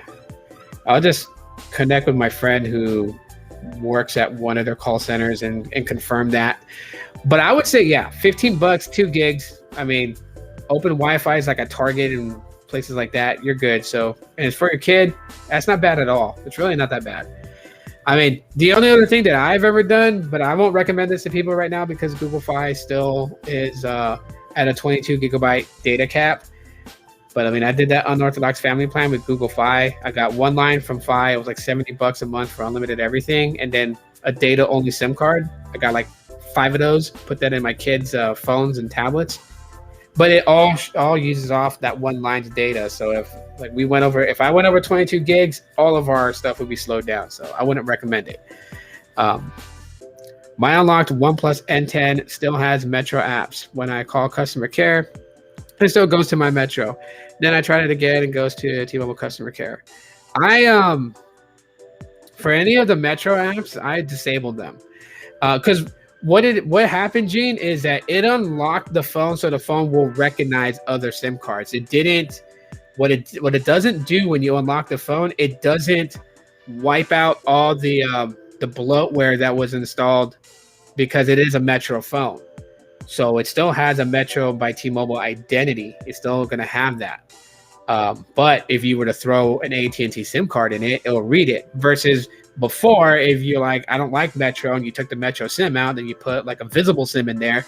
I'll just connect with my friend who works at one of their call centers and confirm that. But I would say, yeah, $15, 2 gigs. I mean, open Wi-Fi is like a Target and places like that. You're good. So, and it's for your kid. That's not bad at all. It's really not that bad. I mean, the only other thing that I've ever done, but I won't recommend this to people right now because Google Fi still is at a 22 gigabyte data cap. But I mean, I did that unorthodox family plan with Google Fi. I got one line from Fi. It was like $70 a month for unlimited everything, and then a data only SIM card. I got like 5 of those. Put that in my kids' phones and tablets. But it all uses off that one line's data. So if I went over 22 gigs, all of our stuff would be slowed down. So I wouldn't recommend it. My unlocked OnePlus N10 still has Metro apps. When I call customer care, it still goes to my Metro. Then I tried it again and goes to T-Mobile customer care. For any of the Metro apps, I disabled them. Because what happened, Gene, is that it unlocked the phone so the phone will recognize other SIM cards. It didn't. What it doesn't do when you unlock the phone, it doesn't wipe out all the bloatware that was installed because it is a Metro phone. So it still has a Metro by T-Mobile identity. It's still going to have that. But if you were to throw an AT&T SIM card in it, it'll read it. Versus before, if you're like, I don't like Metro, and you took the Metro SIM out, and you put like a visible SIM in there,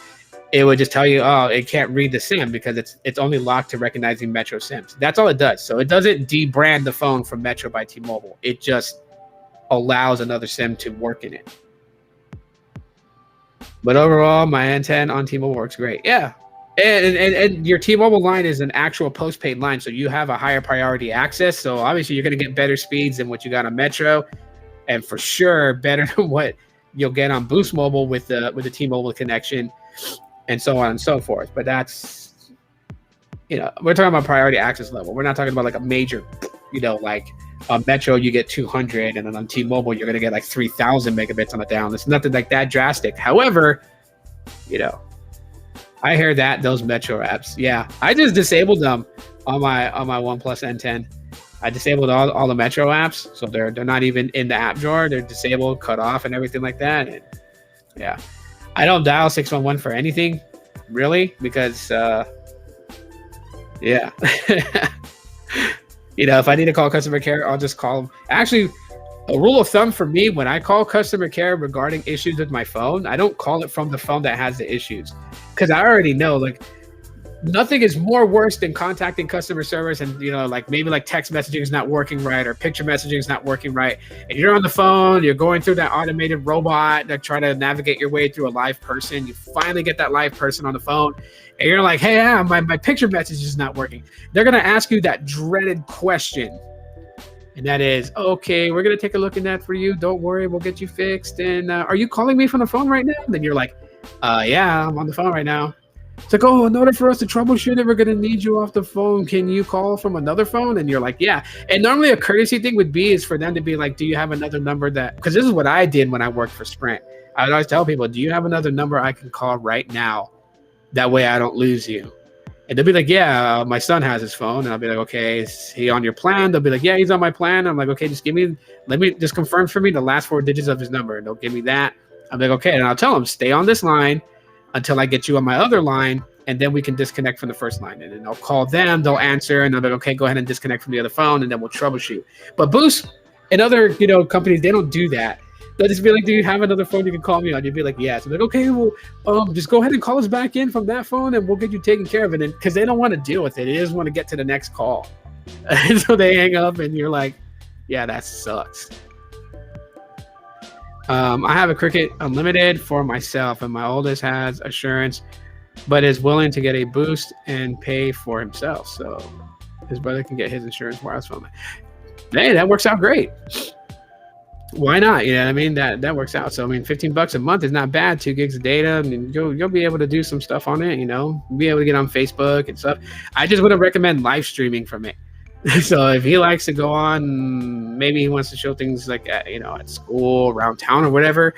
it would just tell you, oh, it can't read the SIM because it's only locked to recognizing Metro SIMs. That's all it does. So it doesn't debrand the phone from Metro by T-Mobile. It just allows another SIM to work in it. But overall, my N10 on T-Mobile works great. Yeah. And your T-Mobile line is an actual postpaid line, so you have a higher priority access. So obviously you're going to get better speeds than what you got on Metro, and for sure better than what you'll get on Boost Mobile with the T-Mobile connection, and so on and so forth. But that's, we're talking about priority access level. We're not talking about like a major, like on Metro you get 200, and then on T-Mobile you're going to get like 3,000 megabits on the down. It's nothing like that drastic. However, I hear that those Metro apps, yeah, I just disabled them on my OnePlus N10. I disabled all the Metro apps, so they're not even in the app drawer. They're disabled, cut off, and everything like that. And yeah, I don't dial 611 for anything, really, because yeah, if I need to call customer care, I'll just call them. Actually, a rule of thumb for me, when I call customer care regarding issues with my phone, I don't call it from the phone that has the issues, because I already know, like, nothing is more worse than contacting customer service and, maybe text messaging is not working right or picture messaging is not working right. And you're on the phone, you're going through that automated robot that try to navigate your way through a live person. You finally get that live person on the phone and you're like, hey, my picture message is not working. They're going to ask you that dreaded question. And that is, okay, we're going to take a look at that for you. Don't worry, we'll get you fixed. And are you calling me from the phone right now? And then you're like, yeah, I'm on the phone right now. It's like, oh, in order for us to troubleshoot it, we're going to need you off the phone. Can you call from another phone? And you're like, yeah. And normally a courtesy thing would be is for them to be like, do you have another number that, because this is what I did when I worked for Sprint. I would always tell people, do you have another number I can call right now? That way I don't lose you. And they'll be like, yeah, my son has his phone. And I'll be like, okay, is he on your plan? They'll be like, yeah, he's on my plan. I'm like, okay, let me confirm for me the last 4 digits of his number. And they'll give me that. I'm like, okay. And I'll tell them, stay on this line. until I get you on my other line, and then we can disconnect from the first line. And then I'll call them, they'll answer, and they'll be like, okay, go ahead and disconnect from the other phone, and then we'll troubleshoot. But Boost and other companies, they don't do that. They'll just be like, do you have another phone you can call me on? You'd be like, yes. I'm like, okay, well, just go ahead and call us back in from that phone, and we'll get you taken care of. And because they don't want to deal with it, they just want to get to the next call. And so they hang up, and you're like, yeah, that sucks. I have a Cricket Unlimited for myself, and my oldest has Assurance, but is willing to get a Boost and pay for himself. So his brother can get his insurance wireless phone. Hey, that works out great. Why not? You know what I mean? That works out. So I mean, $15 a month is not bad. 2 gigs of data, and you'll be able to do some stuff on it. Be able to get on Facebook and stuff. I just wouldn't recommend live streaming from it. So if he likes to go on, maybe he wants to show things like at school, around town, or whatever.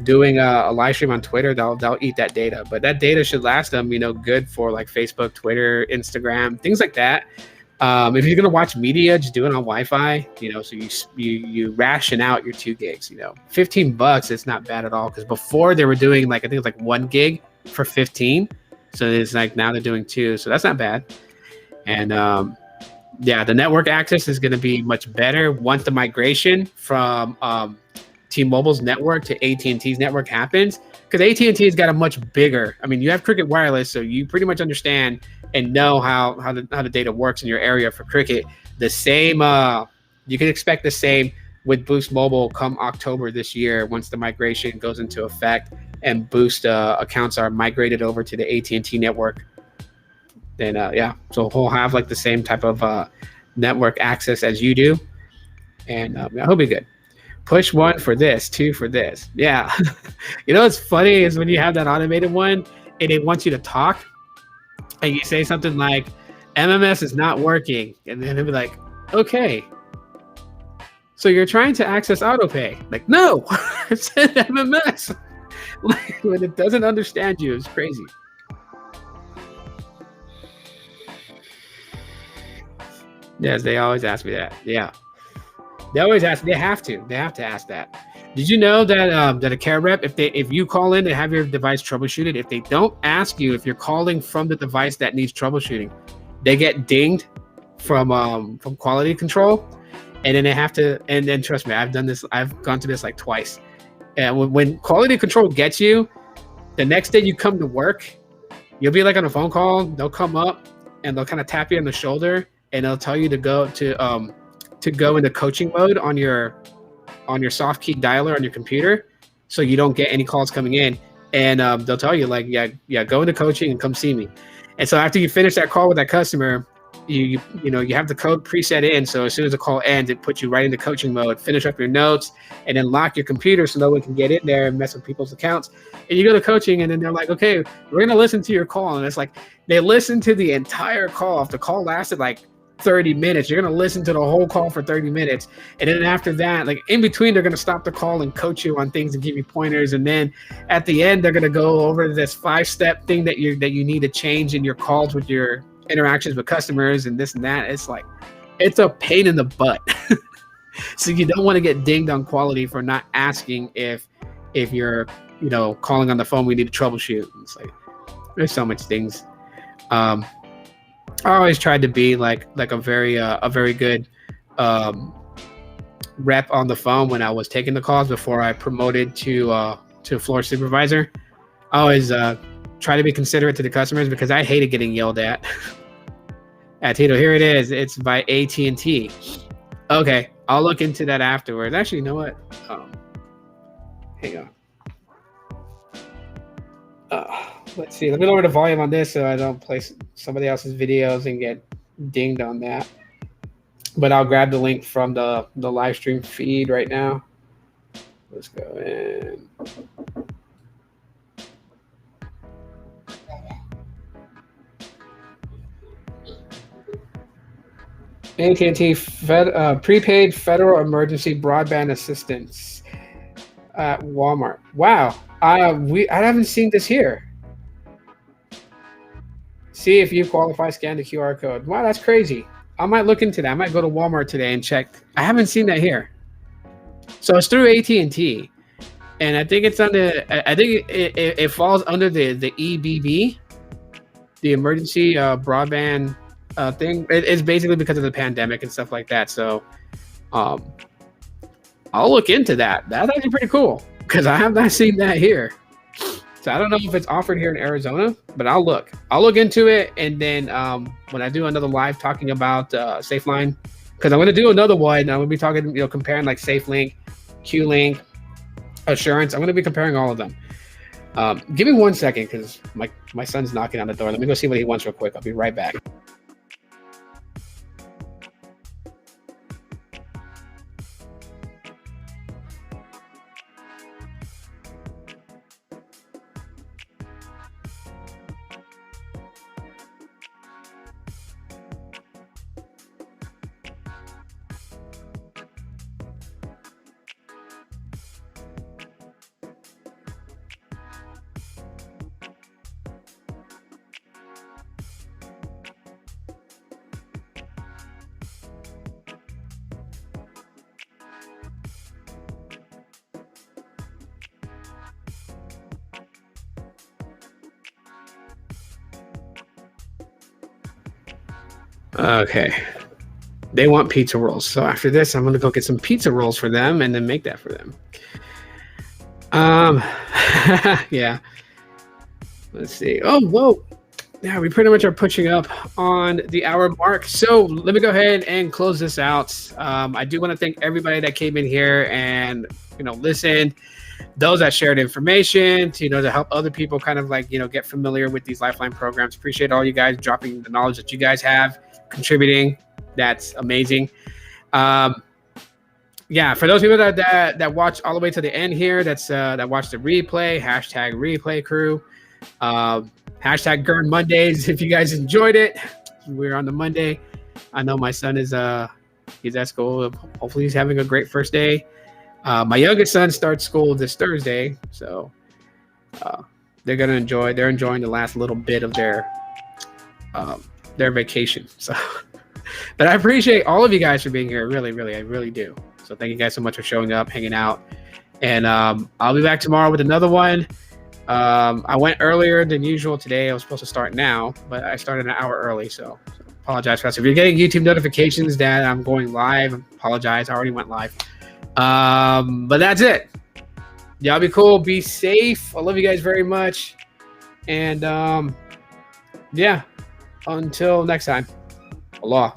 Doing a live stream on Twitter, they'll eat that data, but that data should last them good for like Facebook, Twitter, Instagram, things like that. If you're gonna watch media, just do it on Wi-Fi. So you ration out your 2 gigs. $15, it's not bad at all, because before they were doing I think it's like 1 gig for 15. So it's like now they're doing 2, so that's not bad. And yeah, the network access is going to be much better once the migration from T-Mobile's network to AT&T's network happens, because AT&T's got a much bigger. I mean, you have Cricket Wireless, so you pretty much understand and know how the data works in your area for Cricket. The same, you can expect the same with Boost Mobile come October this year, once the migration goes into effect and Boost accounts are migrated over to the AT&T network. Then yeah, so he'll have like the same type of network access as you do, and he'll be good. Push 1 for this, 2 for this. Yeah. What's funny is when you have that automated one and it wants you to talk, and you say something like, MMS is not working, and then it'll be like, okay, so you're trying to access autopay. Like, no, it said MMS. When it doesn't understand you, it's crazy. Yes, they always ask me that. Yeah, they always ask. They have to ask that. Did you know that that a care rep, if you call in and have your device troubleshooted, if they don't ask you if you're calling from the device that needs troubleshooting, they get dinged from quality control, and then they have to. And then trust me, I've done this. I've gone to this like twice. And when quality control gets you, the next day you come to work, you'll be like on a phone call. They'll come up and they'll kind of tap you on the shoulder, and they'll tell you to go into coaching mode on your soft key dialer on your computer, so you don't get any calls coming in. And they'll tell you like, yeah, go into coaching and come see me. And so after you finish that call with that customer, you have the code preset in. So as soon as the call ends, it puts you right into coaching mode. Finish up your notes, and then lock your computer so no one can get in there and mess with people's accounts. And you go to coaching, and then they're like, okay, we're gonna listen to your call. And it's like they listen to the entire call. If the call lasted like 30 minutes, you're going to listen to the whole call for 30 minutes. And then after that, like in between, they're going to stop the call and coach you on things and give you pointers. And then at the end, they're going to go over this 5-step thing that you need to change in your calls with your interactions with customers and this and that. It's like, it's a pain in the butt. So you don't want to get dinged on quality for not asking if you're, calling on the phone, we need to troubleshoot. It's like, there's so much things. I always tried to be like a very good rep on the phone when I was taking the calls before I promoted to floor supervisor. I always try to be considerate to the customers, because I hated getting yelled at. Tito, here it is. It's by AT&T. Okay, I'll look into that afterwards. Actually, you know what? Hang on. Let's see. Let me lower the volume on this so I don't play somebody else's videos and get dinged on that. But I'll grab the link from the live stream feed right now. Let's go in. AT&T prepaid federal emergency broadband assistance at Walmart. Wow. I haven't seen this here. See if you qualify, scan the QR code. Wow, that's crazy. I might look into that. I might go to Walmart today and check. I haven't seen that here. So it's through AT&T. and I think it's under. I think it falls under the EBB, the emergency broadband thing. It's basically because of the pandemic and stuff like that. So, um, I'll look into that. That's actually pretty cool because I have not seen that here. So I don't know if it's offered here in Arizona, but I'll look. I'll look into it, and then when I do another live talking about SafeLine, because I'm going to do another one. I'm going to be talking, comparing like SafeLink, QLink, Assurance. I'm going to be comparing all of them. Give me 1 second because my son's knocking on the door. Let me go see what he wants real quick. I'll be right back. Okay. They want pizza rolls. So after this, I'm going to go get some pizza rolls for them and then make that for them. Yeah. Let's see. Oh, whoa. Yeah, we pretty much are pushing up on the hour mark. So let me go ahead and close this out. I do want to thank everybody that came in here and, listened. Those that shared information to help other people kind of get familiar with these Lifeline programs. Appreciate all you guys dropping the knowledge that you guys have, contributing. That's amazing. Yeah, for those people that watch all the way to the end here, that watch the replay, #replay crew, #Gurn Mondays. If you guys enjoyed it, we're on the Monday. I know my son is he's at school. Hopefully he's having a great first day. My youngest son starts school this Thursday, so they're enjoying the last little bit of their vacation. So, but I appreciate all of you guys for being here. I really do. So thank you guys so much for showing up, hanging out, and I'll be back tomorrow with another one. I went earlier than usual today. I was supposed to start now, but I started an hour early, so apologize for that. So if you're getting YouTube notifications that I'm going live, apologize. I already went live. But that's it. Y'all be cool. Be safe. I love you guys very much. And yeah, until next time. Allah.